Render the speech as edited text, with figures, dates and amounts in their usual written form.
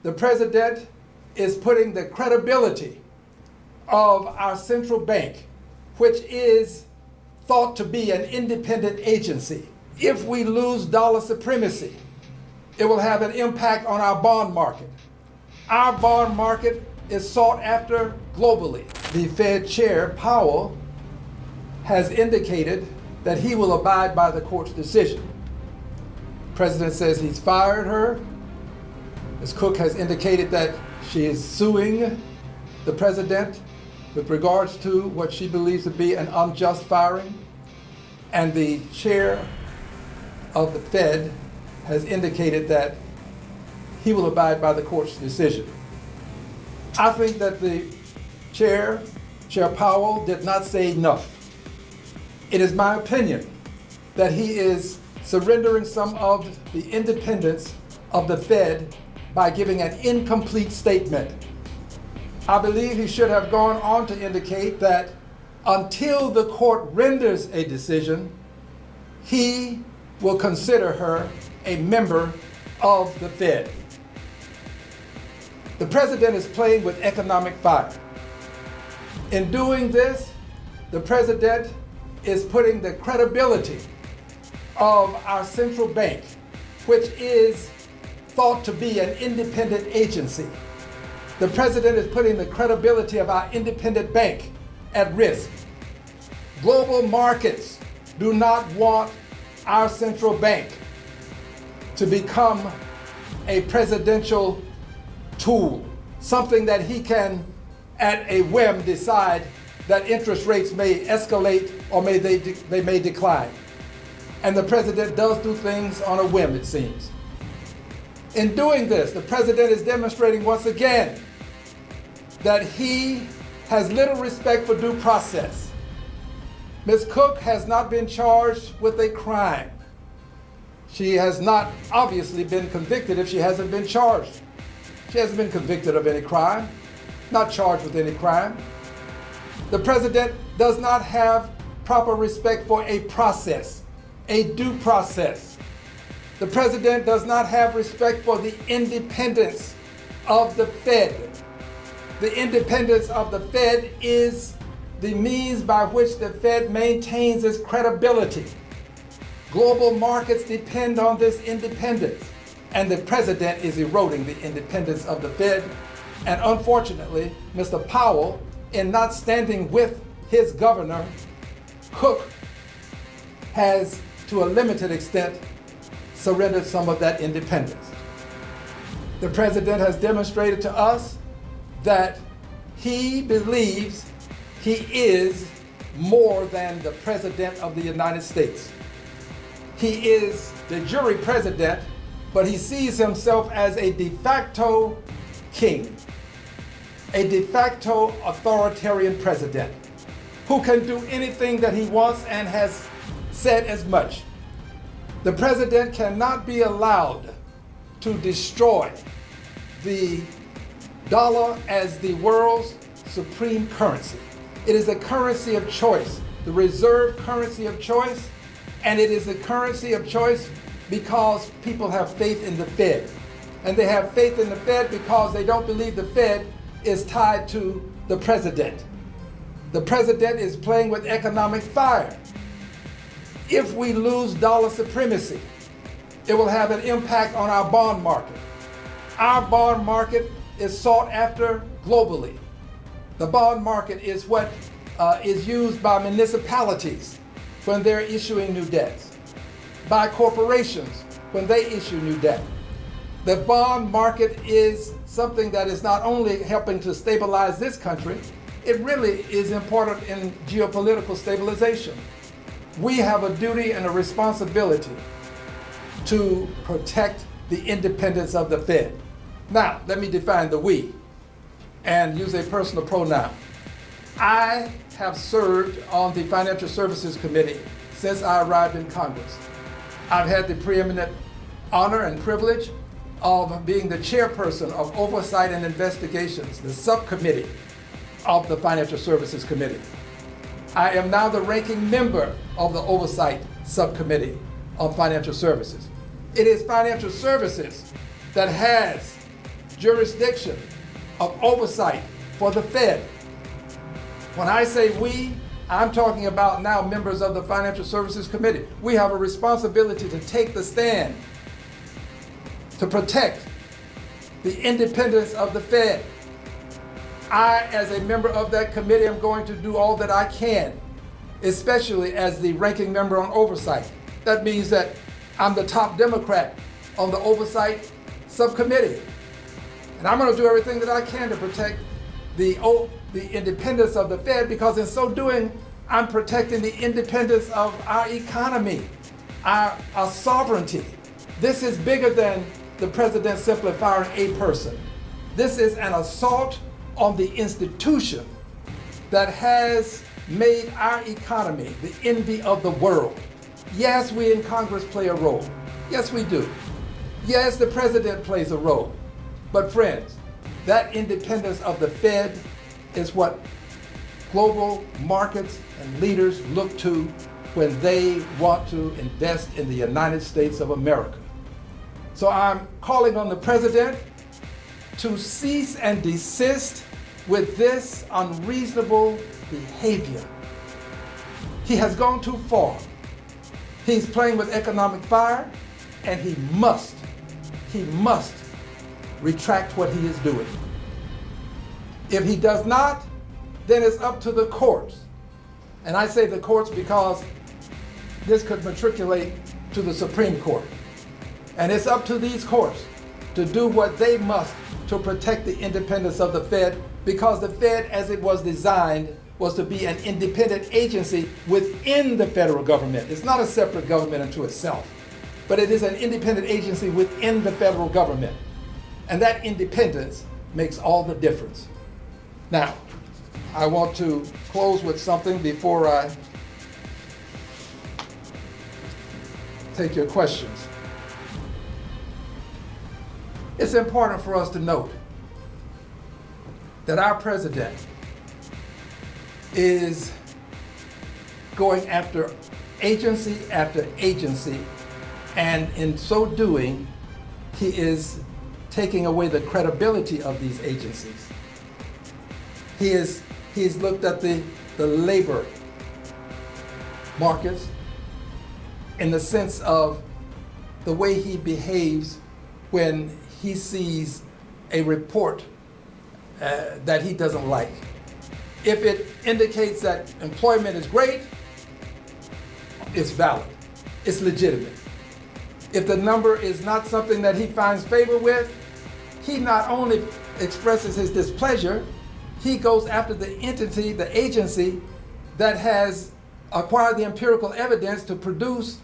the president is putting the credibility of our central bank, which is thought to be an independent agency. If we lose dollar supremacy, it will have an impact on our bond market. Our bond market is sought after globally. The Fed Chair Powell has indicated that he will abide by the court's decision. The president says he's fired her. Ms. Cook has indicated that she is suing the president with regards to what she believes to be an unjust firing. And the chair of the Fed has indicated that he will abide by the court's decision. I think that the Chair Powell, did not say enough. It is my opinion that he is surrendering some of the independence of the Fed by giving an incomplete statement. I believe he should have gone on to indicate that until the court renders a decision, he will consider her a member of the Fed. The president is playing with economic fire. In doing this, the president is putting the credibility of our central bank, which is thought to be an independent agency. The president is putting the credibility of our independent bank at risk. Global markets do not want our central bank to become a presidential tool, something that he can at a whim decide that interest rates may escalate or they may decline. And the president does do things on a whim, it seems. In doing this, the president is demonstrating once again that he has little respect for due process. Ms. Cook has not been charged with a crime. She has not obviously been convicted if she hasn't been charged. She hasn't been convicted of any crime, not charged with any crime. The president does not have proper respect for a process, a due process. The president does not have respect for the independence of the Fed. The independence of the Fed is the means by which the Fed maintains its credibility. Global markets depend on this independence, and the president is eroding the independence of the Fed. And unfortunately, Mr. Powell, in not standing with his governor, Cook, has, to a limited extent, surrendered some of that independence. The president has demonstrated to us that he believes he is more than the president of the United States. He is the jury president, but he sees himself as a de facto king, a de facto authoritarian president who can do anything that he wants and has said as much. The president cannot be allowed to destroy the dollar as the world's supreme currency. It is a currency of choice, the reserve currency of choice, and it is a currency of choice because people have faith in the Fed. And they have faith in the Fed because they don't believe the Fed is tied to the president. The president is playing with economic fire. If we lose dollar supremacy, it will have an impact on our bond market. Our bond market is sought after globally. The bond market is what is used by municipalities when they're issuing new debts, by corporations when they issue new debt. The bond market is something that is not only helping to stabilize this country, it really is important in geopolitical stabilization. We have a duty and a responsibility to protect the independence of the Fed. Now, let me define the we and use a personal pronoun. I have served on the Financial Services Committee since I arrived in Congress. I've had the preeminent honor and privilege of being the chairperson of Oversight and Investigations, the Subcommittee of the Financial Services Committee. I am now the ranking member of the Oversight Subcommittee on Financial Services. It is financial services that has jurisdiction of oversight for the Fed. When I say we, I'm talking about now members of the Financial Services Committee. We have a responsibility to take the stand to protect the independence of the Fed. I, as a member of that committee, am going to do all that I can, especially as the ranking member on Oversight. That means that I'm the top Democrat on the Oversight Subcommittee. And I'm going to do everything that I can to protect the independence of the Fed, because in so doing, I'm protecting the independence of our economy, our sovereignty. This is bigger than the president simply firing a person. This is an assault on the institution that has made our economy the envy of the world. Yes, we in Congress play a role. Yes, we do. Yes, the president plays a role. But friends, that independence of the Fed is what global markets and leaders look to when they want to invest in the United States of America. So I'm calling on the president to cease and desist with this unreasonable behavior. He has gone too far. He's playing with economic fire, and he must retract what he is doing. If he does not, then it's up to the courts. And I say the courts because this could matriculate to the Supreme Court. And it's up to these courts to do what they must to protect the independence of the Fed, because the Fed, as it was designed, was to be an independent agency within the federal government. It's not a separate government unto itself, but it is an independent agency within the federal government. And that independence makes all the difference. Now, I want to close with something before I take your questions. It's important for us to note that our president is going after agency, and in so doing, he is taking away the credibility of these agencies. He's looked at the labor markets in the sense of the way he behaves when he sees a report that he doesn't like. If it indicates that employment is great, it's valid, it's legitimate. If the number is not something that he finds favor with, he not only expresses his displeasure, he goes after the entity, the agency that has acquired the empirical evidence to produce